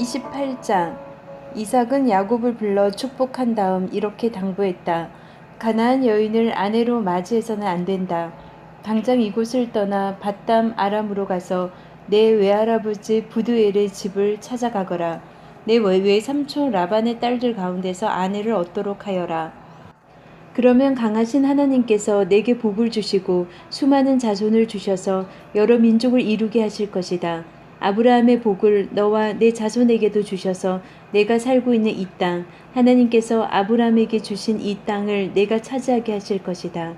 28장 이삭은 야곱을 불러 축복한 다음 이렇게 당부했다. 가나안 여인을 아내로 맞이해서는 안 된다. 당장 이곳을 떠나 밧담 아람으로 가서 내 외할아버지 부두엘의 집을 찾아가거라. 내 외삼촌 라반의 딸들 가운데서 아내를 얻도록 하여라. 그러면 강하신 하나님께서 내게 복을 주시고 수많은 자손을 주셔서 여러 민족을 이루게 하실 것이다. 아브라함의 복을 너와 내 자손에게도 주셔서 내가 살고 있는 이 땅, 하나님께서 아브라함에게 주신 이 땅을 내가 차지하게 하실 것이다.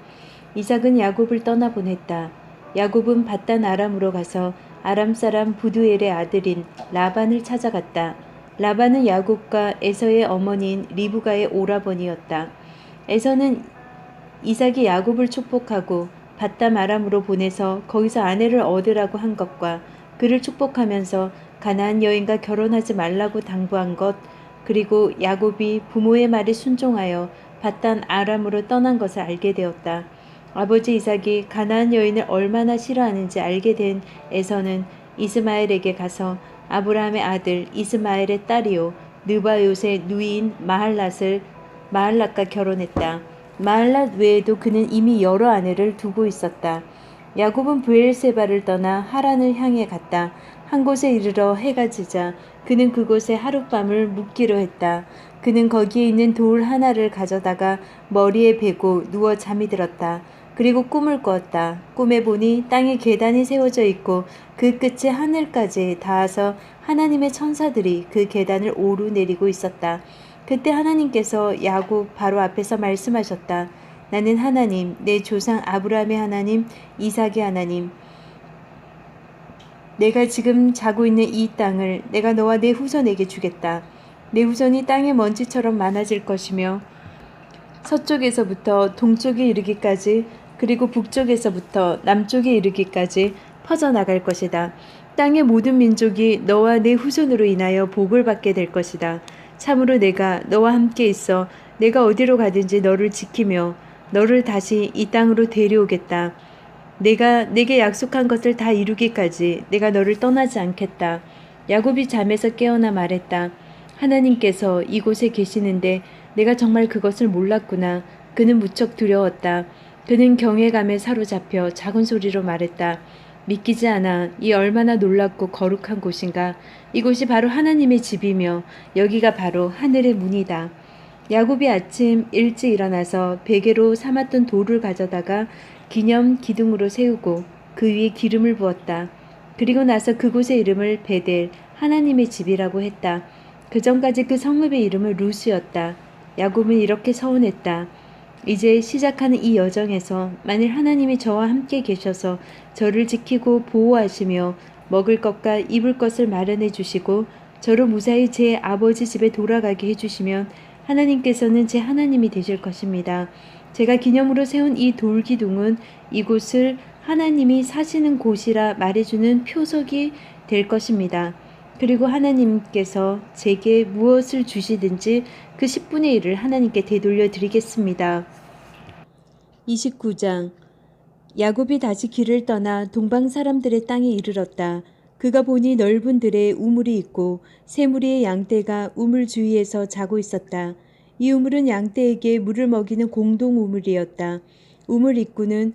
이삭은 야곱을 떠나보냈다. 야곱은 밧단 아람으로 가서 아람 사람 부두엘의 아들인 라반을 찾아갔다. 라반은 야곱과 에서의 어머니인 리브가의 오라버니였다. 에서는 이삭이 야곱을 축복하고 밧담 아람으로 보내서 거기서 아내를 얻으라고 한 것과 그를 축복하면서 가나안 여인과 결혼하지 말라고 당부한 것, 그리고 야곱이 부모의 말에 순종하여 밧담 아람으로 떠난 것을 알게 되었다. 아버지 이삭이 가나안 여인을 얼마나 싫어하는지 알게 된 에서는 이스마엘에게 가서 아브라함의 아들 이스마엘의 딸이요 느바요의 누이인 마할랏과 결혼했다. 마할랏 외에도 그는 이미 여러 아내를 두고 있었다. 야곱은 브엘세바를 떠나 하란을 향해 갔다. 한 곳에 이르러 해가 지자 그는 그곳에 하룻밤을 묵기로 했다. 그는 거기에 있는 돌 하나를 가져다가 머리에 베고 누워 잠이 들었다. 그리고 꿈을 꾸었다. 꿈에 보니 땅에 계단이 세워져 있고 그 끝이 하늘까지 닿아서 하나님의 천사들이 그 계단을 오르내리고 있었다. 그때 하나님께서 야곱 바로 앞에서 말씀하셨다. 나는 하나님, 내 조상 아브라함의 하나님, 이삭의 하나님. 내가 지금 자고 있는 이 땅을 내가 너와 내 후손에게 주겠다. 내 후손이 땅의 먼지처럼 많아질 것이며 서쪽에서부터 동쪽에 이르기까지 그리고 북쪽에서부터 남쪽에 이르기까지 퍼져나갈 것이다. 땅의 모든 민족이 너와 내 후손으로 인하여 복을 받게 될 것이다. 참으로 내가 너와 함께 있어 내가 어디로 가든지 너를 지키며 너를 다시 이 땅으로 데려오겠다. 내가 내게 약속한 것을 다 이루기까지 내가 너를 떠나지 않겠다. 야곱이 잠에서 깨어나 말했다. 하나님께서 이곳에 계시는데 내가 정말 그것을 몰랐구나. 그는 무척 두려웠다. 그는 경외감에 사로잡혀 작은 소리로 말했다. 믿기지 않아. 이 얼마나 놀랍고 거룩한 곳인가. 이곳이 바로 하나님의 집이며 여기가 바로 하늘의 문이다. 야곱이 아침 일찍 일어나서 베개로 삼았던 돌을 가져다가 기념 기둥으로 세우고 그 위에 기름을 부었다. 그리고 나서 그곳의 이름을 베델, 하나님의 집이라고 했다. 그 전까지 그 성읍의 이름은 루스였다. 야곱은 이렇게 서운했다. 이제 시작하는 이 여정에서 만일 하나님이 저와 함께 계셔서 저를 지키고 보호하시며 먹을 것과 입을 것을 마련해 주시고 저를 무사히 제 아버지 집에 돌아가게 해주시면 하나님께서는 제 하나님이 되실 것입니다. 제가 기념으로 세운 이 돌기둥은 이곳을 하나님이 사시는 곳이라 말해주는 표석이 될 것입니다. 그리고 하나님께서 제게 무엇을 주시든지 그 10분의 1을 하나님께 되돌려 드리겠습니다. 29장 야곱이 다시 길을 떠나 동방 사람들의 땅에 이르렀다. 그가 보니 넓은 들에 우물이 있고 세 무리의 양떼가 우물 주위에서 자고 있었다. 이 우물은 양떼에게 물을 먹이는 공동 우물이었다. 우물 입구는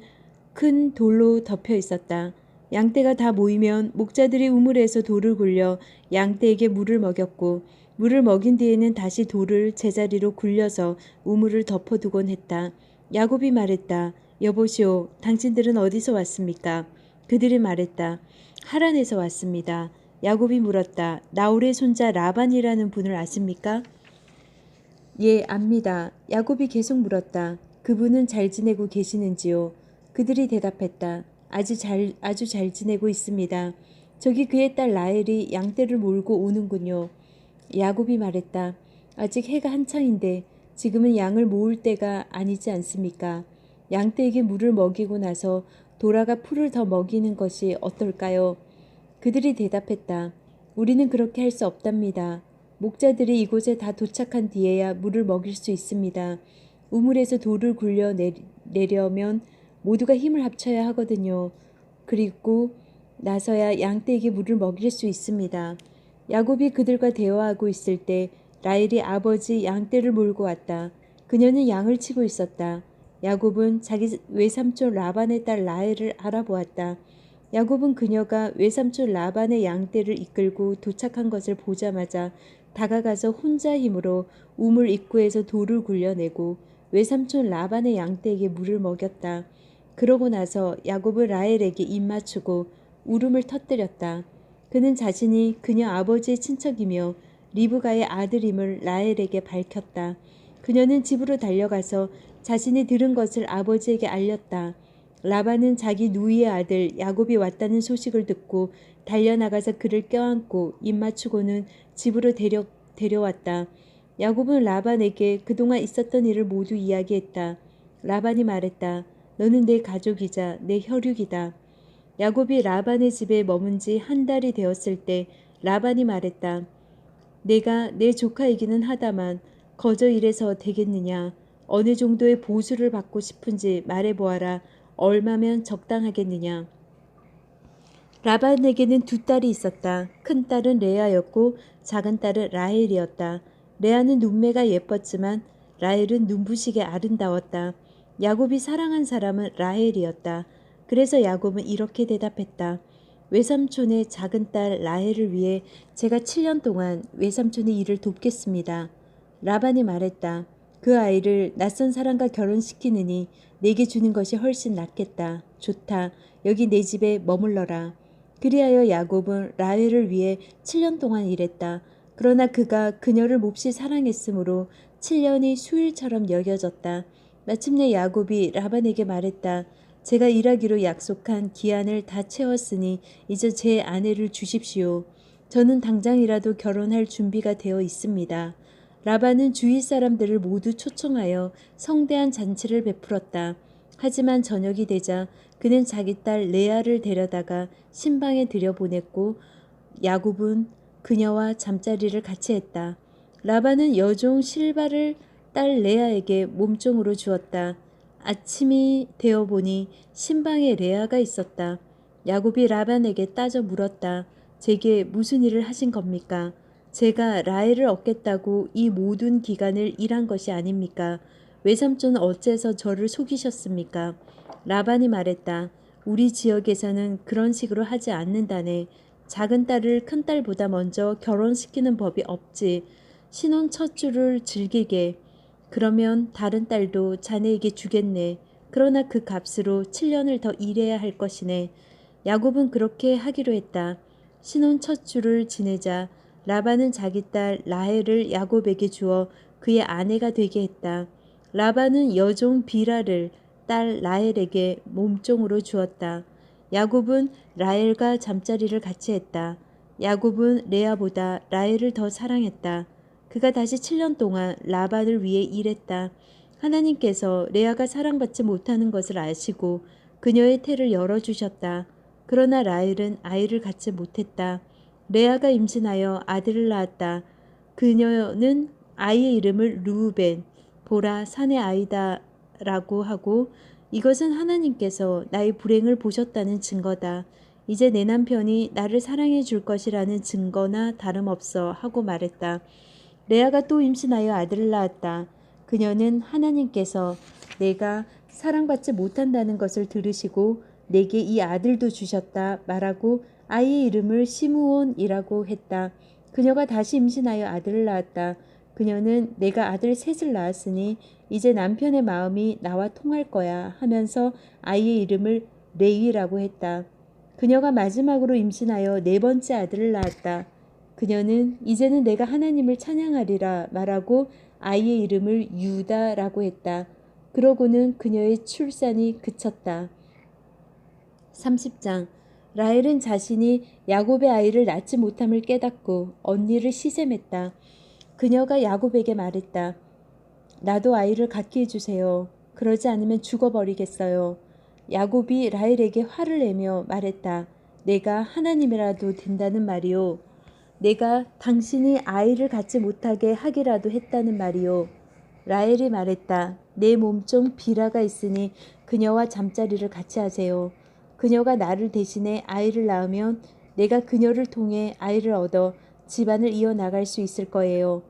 큰 돌로 덮여 있었다. 양떼가 다 모이면 목자들이 우물에서 돌을 굴려 양떼에게 물을 먹였고 물을 먹인 뒤에는 다시 돌을 제자리로 굴려서 우물을 덮어두곤 했다. 야곱이 말했다. 여보시오, 당신들은 어디서 왔습니까? 그들이 말했다. 하란에서 왔습니다. 야곱이 물었다. 나홀의 손자 라반이라는 분을 아십니까? 예, 압니다. 야곱이 계속 물었다. 그분은 잘 지내고 계시는지요? 그들이 대답했다. 아주 잘 지내고 있습니다. 저기 그의 딸 라헬이 양떼를 몰고 오는군요. 야곱이 말했다. 아직 해가 한창인데 지금은 양을 모을 때가 아니지 않습니까? 양떼에게 물을 먹이고 나서 돌아가 풀을 더 먹이는 것이 어떨까요? 그들이 대답했다. 우리는 그렇게 할 수 없답니다. 목자들이 이곳에 다 도착한 뒤에야 물을 먹일 수 있습니다. 우물에서 돌을 굴려 내려면 모두가 힘을 합쳐야 하거든요. 그리고 나서야 양떼에게 물을 먹일 수 있습니다. 야곱이 그들과 대화하고 있을 때 라헬이 아버지 양떼를 몰고 왔다. 그녀는 양을 치고 있었다. 야곱은 자기 외삼촌 라반의 딸 라헬을 알아보았다. 야곱은 그녀가 외삼촌 라반의 양떼를 이끌고 도착한 것을 보자마자 다가가서 혼자 힘으로 우물 입구에서 돌을 굴려내고 외삼촌 라반의 양떼에게 물을 먹였다. 그러고 나서 야곱은 라헬에게 입맞추고 울음을 터뜨렸다. 그는 자신이 그녀 아버지의 친척이며 리브가의 아들임을 라헬에게 밝혔다. 그녀는 집으로 달려가서 자신이 들은 것을 아버지에게 알렸다. 라반은 자기 누이의 아들 야곱이 왔다는 소식을 듣고 달려나가서 그를 껴안고 입맞추고는 집으로 데려왔다. 야곱은 라반에게 그동안 있었던 일을 모두 이야기했다. 라반이 말했다. 너는 내 가족이자 내 혈육이다. 야곱이 라반의 집에 머문 지 한 달이 되었을 때 라반이 말했다. 내가 내 조카이기는 하다만 거저 이래서 되겠느냐. 어느 정도의 보수를 받고 싶은지 말해보아라. 얼마면 적당하겠느냐. 라반에게는 두 딸이 있었다. 큰 딸은 레아였고 작은 딸은 라헬이었다. 레아는 눈매가 예뻤지만 라헬은 눈부시게 아름다웠다. 야곱이 사랑한 사람은 라헬이었다. 그래서 야곱은 이렇게 대답했다. 외삼촌의 작은 딸 라헬을 위해 제가 7년 동안 외삼촌의 일을 돕겠습니다. 라반이 말했다. 그 아이를 낯선 사람과 결혼시키느니 내게 주는 것이 훨씬 낫겠다. 좋다. 여기 내 집에 머물러라. 그리하여 야곱은 라헬을 위해 7년 동안 일했다. 그러나 그가 그녀를 몹시 사랑했으므로 7년이 수일처럼 여겨졌다. 마침내 야곱이 라반에게 말했다. 제가 일하기로 약속한 기한을 다 채웠으니 이제 제 아내를 주십시오. 저는 당장이라도 결혼할 준비가 되어 있습니다. 라반은 주위 사람들을 모두 초청하여 성대한 잔치를 베풀었다. 하지만 저녁이 되자 그는 자기 딸 레아를 데려다가 신방에 들여보냈고 야곱은 그녀와 잠자리를 같이 했다. 라반은 여종 실바를 딸 레아에게 몸종으로 주었다. 아침이 되어 보니 신방에 레아가 있었다. 야곱이 라반에게 따져 물었다. 제게 무슨 일을 하신 겁니까? 제가 라헬을 얻겠다고 이 모든 기간을 일한 것이 아닙니까? 외삼촌은 어째서 저를 속이셨습니까? 라반이 말했다. 우리 지역에서는 그런 식으로 하지 않는다네. 작은 딸을 큰 딸보다 먼저 결혼시키는 법이 없지. 신혼 첫 주를 즐기게. 그러면 다른 딸도 자네에게 주겠네. 그러나 그 값으로 7년을 더 일해야 할 것이네. 야곱은 그렇게 하기로 했다. 신혼 첫 주를 지내자 라반은 자기 딸 라헬을 야곱에게 주어 그의 아내가 되게 했다. 라반은 여종 비라를 딸 라헬에게 몸종으로 주었다. 야곱은 라헬과 잠자리를 같이 했다. 야곱은 레아보다 라헬을 더 사랑했다. 그가 다시 7년 동안 라반을 위해 일했다. 하나님께서 레아가 사랑받지 못하는 것을 아시고 그녀의 태를 열어주셨다. 그러나 라헬은 아이를 갖지 못했다. 레아가 임신하여 아들을 낳았다. 그녀는 아이의 이름을 르우벤, 보라 산의 아이다라고 하고 이것은 하나님께서 나의 불행을 보셨다는 증거다. 이제 내 남편이 나를 사랑해 줄 것이라는 증거나 다름없어 하고 말했다. 레아가 또 임신하여 아들을 낳았다. 그녀는 하나님께서 내가 사랑받지 못한다는 것을 들으시고 내게 이 아들도 주셨다 말하고 아이의 이름을 시므온이라고 했다. 그녀가 다시 임신하여 아들을 낳았다. 그녀는 내가 아들 셋을 낳았으니 이제 남편의 마음이 나와 통할 거야 하면서 아이의 이름을 레위라고 했다. 그녀가 마지막으로 임신하여 네 번째 아들을 낳았다. 그녀는 이제는 내가 하나님을 찬양하리라 말하고 아이의 이름을 유다라고 했다. 그러고는 그녀의 출산이 그쳤다. 30장 라헬은 자신이 야곱의 아이를 낳지 못함을 깨닫고 언니를 시샘했다. 그녀가 야곱에게 말했다. 나도 아이를 갖게 해주세요. 그러지 않으면 죽어버리겠어요. 야곱이 라헬에게 화를 내며 말했다. 내가 하나님이라도 된다는 말이요. 내가 당신이 아이를 갖지 못하게 하기라도 했다는 말이요. 라헬이 말했다. 내 몸종 비라가 있으니 그녀와 잠자리를 같이 하세요. 그녀가 나를 대신해 아이를 낳으면 내가 그녀를 통해 아이를 얻어 집안을 이어나갈 수 있을 거예요.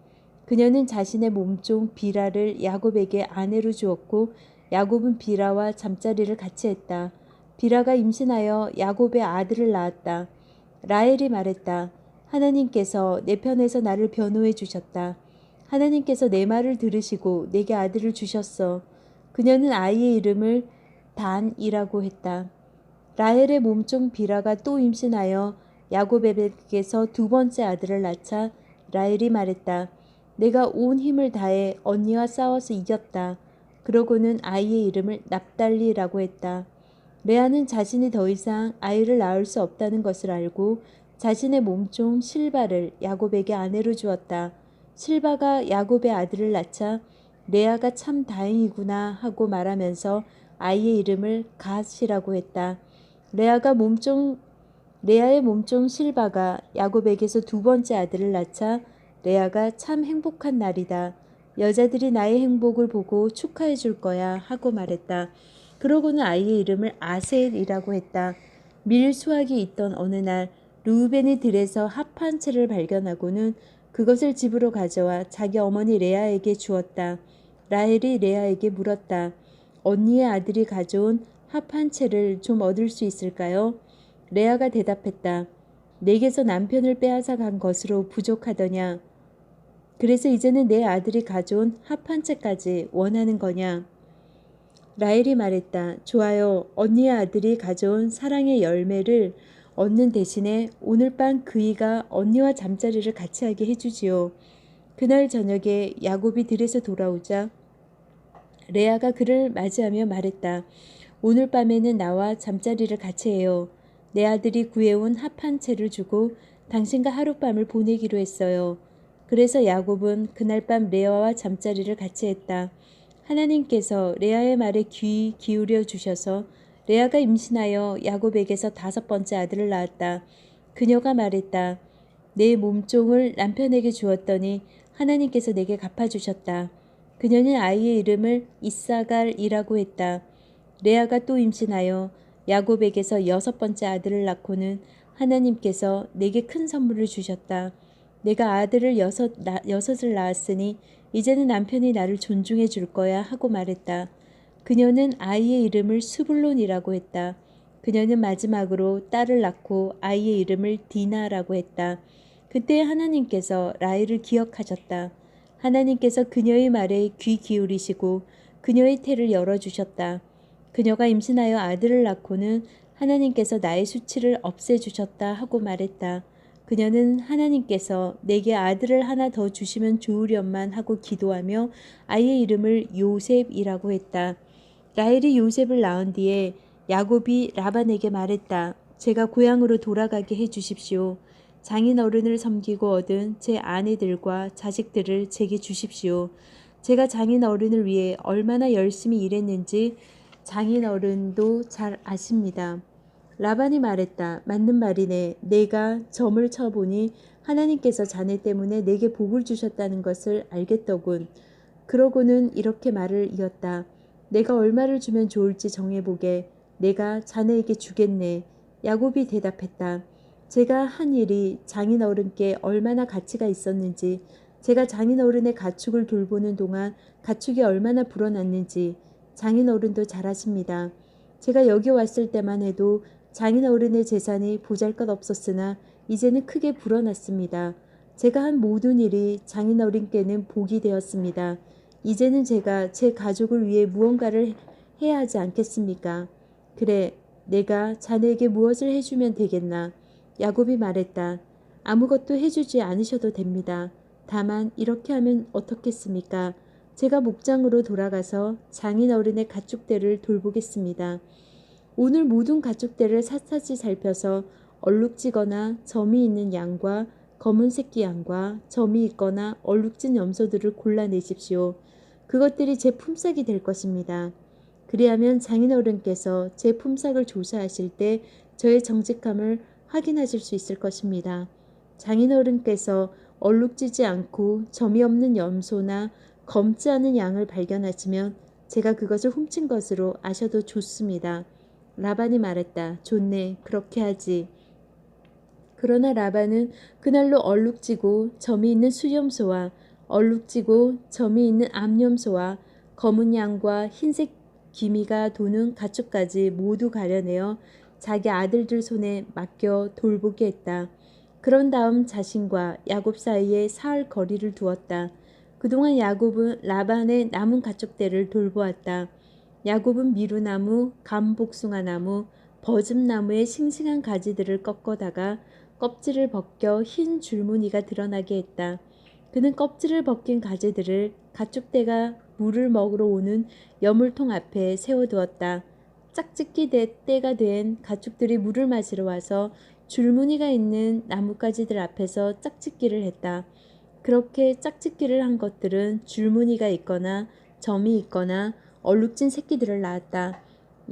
그녀는 자신의 몸종 비라를 야곱에게 아내로 주었고 야곱은 비라와 잠자리를 같이 했다. 비라가 임신하여 야곱의 아들을 낳았다. 라헬이 말했다. 하나님께서 내 편에서 나를 변호해 주셨다. 하나님께서 내 말을 들으시고 내게 아들을 주셨어. 그녀는 아이의 이름을 단이라고 했다. 라헬의 몸종 비라가 또 임신하여 야곱에게서 두 번째 아들을 낳자 라헬이 말했다. 내가 온 힘을 다해 언니와 싸워서 이겼다. 그러고는 아이의 이름을 납달리라고 했다. 레아는 자신이 더 이상 아이를 낳을 수 없다는 것을 알고 자신의 몸종 실바를 야곱에게 아내로 주었다. 실바가 야곱의 아들을 낳자 레아가 참 다행이구나 하고 말하면서 아이의 이름을 갓이라고 했다. 레아의 몸종 실바가 야곱에게서 두 번째 아들을 낳자 레아가 참 행복한 날이다. 여자들이 나의 행복을 보고 축하해 줄 거야 하고 말했다. 그러고는 아이의 이름을 아셀이라고 했다. 밀 수확이 있던 어느 날 르우벤이 들에서 합 한 채를 발견하고는 그것을 집으로 가져와 자기 어머니 레아에게 주었다. 라헬이 레아에게 물었다. 언니의 아들이 가져온 합 한 채를 좀 얻을 수 있을까요? 레아가 대답했다. 내게서 남편을 빼앗아 간 것으로 부족하더냐. 그래서 이제는 내 아들이 가져온 합 한 채까지 원하는 거냐. 라헬이 말했다. 좋아요. 언니의 아들이 가져온 사랑의 열매를 얻는 대신에 오늘 밤 그이가 언니와 잠자리를 같이 하게 해주지요. 그날 저녁에 야곱이 들에서 돌아오자 레아가 그를 맞이하며 말했다. 오늘 밤에는 나와 잠자리를 같이 해요. 내 아들이 구해온 합 한 채를 주고 당신과 하룻밤을 보내기로 했어요. 그래서 야곱은 그날 밤 레아와 잠자리를 같이 했다. 하나님께서 레아의 말에 귀 기울여 주셔서 레아가 임신하여 야곱에게서 다섯 번째 아들을 낳았다. 그녀가 말했다. 내 몸종을 남편에게 주었더니 하나님께서 내게 갚아주셨다. 그녀는 아이의 이름을 이사갈이라고 했다. 레아가 또 임신하여 야곱에게서 여섯 번째 아들을 낳고는 하나님께서 내게 큰 선물을 주셨다. 내가 아들을 여섯을 낳았으니 이제는 남편이 나를 존중해 줄 거야 하고 말했다. 그녀는 아이의 이름을 수블론이라고 했다. 그녀는 마지막으로 딸을 낳고 아이의 이름을 디나라고 했다. 그때 하나님께서 라헬을 기억하셨다. 하나님께서 그녀의 말에 귀 기울이시고 그녀의 태를 열어주셨다. 그녀가 임신하여 아들을 낳고는 하나님께서 나의 수치를 없애주셨다 하고 말했다. 그녀는 하나님께서 내게 아들을 하나 더 주시면 좋으련만 하고 기도하며 아이의 이름을 요셉이라고 했다. 라헬이 요셉을 낳은 뒤에 야곱이 라반에게 말했다. 제가 고향으로 돌아가게 해 주십시오. 장인어른을 섬기고 얻은 제 아내들과 자식들을 제게 주십시오. 제가 장인어른을 위해 얼마나 열심히 일했는지 장인어른도 잘 아십니다. 라반이 말했다. 맞는 말이네. 내가 점을 쳐보니 하나님께서 자네 때문에 내게 복을 주셨다는 것을 알겠더군. 그러고는 이렇게 말을 이었다. 내가 얼마를 주면 좋을지 정해보게. 내가 자네에게 주겠네. 야곱이 대답했다. 제가 한 일이 장인어른께 얼마나 가치가 있었는지, 제가 장인어른의 가축을 돌보는 동안 가축이 얼마나 불어났는지 장인어른도 잘 아십니다. 제가 여기 왔을 때만 해도 장인어른의 재산이 보잘것없었으나 이제는 크게 불어났습니다. 제가 한 모든 일이 장인어른께는 복이 되었습니다. 이제는 제가 제 가족을 위해 무언가를 해야 하지 않겠습니까? 그래, 내가 자네에게 무엇을 해주면 되겠나? 야곱이 말했다. 아무것도 해주지 않으셔도 됩니다. 다만 이렇게 하면 어떻겠습니까? 제가 목장으로 돌아가서 장인어른의 가축들을 돌보겠습니다. 오늘 모든 가축들을 샅샅이 살펴서 얼룩지거나 점이 있는 양과 검은 새끼 양과 점이 있거나 얼룩진 염소들을 골라내십시오. 그것들이 제 품삯이 될 것입니다. 그리하면 장인어른께서 제 품삯을 조사하실 때 저의 정직함을 확인하실 수 있을 것입니다. 장인어른께서 얼룩지지 않고 점이 없는 염소나 검지 않은 양을 발견하시면 제가 그것을 훔친 것으로 아셔도 좋습니다. 라반이 말했다. 좋네. 그렇게 하지. 그러나 라반은 그날로 얼룩지고 점이 있는 수염소와 얼룩지고 점이 있는 암염소와 검은 양과 흰색 기미가 도는 가축까지 모두 가려내어 자기 아들들 손에 맡겨 돌보게 했다. 그런 다음 자신과 야곱 사이에 사흘 거리를 두었다. 그동안 야곱은 라반의 남은 가축들을 돌보았다. 야곱은 미루나무, 감복숭아나무, 버즘나무의 싱싱한 가지들을 꺾어다가 껍질을 벗겨 흰 줄무늬가 드러나게 했다. 그는 껍질을 벗긴 가지들을 가축대가 물을 먹으러 오는 여물통 앞에 세워두었다. 짝짓기 때가 된 가축들이 물을 마시러 와서 줄무늬가 있는 나뭇가지들 앞에서 짝짓기를 했다. 그렇게 짝짓기를 한 것들은 줄무늬가 있거나 점이 있거나 얼룩진 새끼들을 낳았다.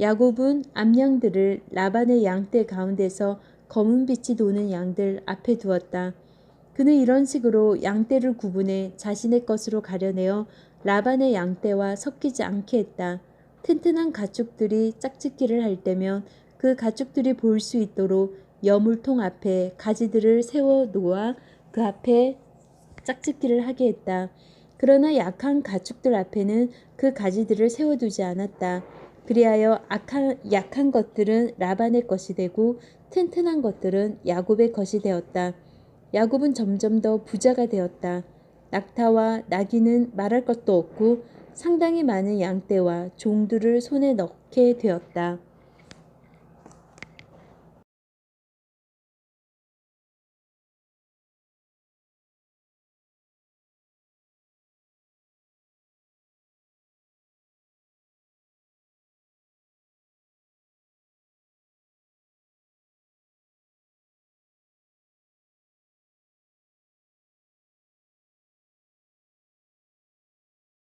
야곱은 암양들을 라반의 양떼 가운데서 검은 빛이 도는 양들 앞에 두었다. 그는 이런 식으로 양떼를 구분해 자신의 것으로 가려내어 라반의 양떼와 섞이지 않게 했다. 튼튼한 가축들이 짝짓기를 할 때면 그 가축들이 볼 수 있도록 여물통 앞에 가지들을 세워 놓아 그 앞에 짝짓기를 하게 했다. 그러나 약한 가축들 앞에는 그 가지들을 세워두지 않았다. 그리하여 약한 것들은 라반의 것이 되고 튼튼한 것들은 야곱의 것이 되었다. 야곱은 점점 더 부자가 되었다. 낙타와 나귀는 말할 것도 없고 상당히 많은 양떼와 종들을 손에 넣게 되었다.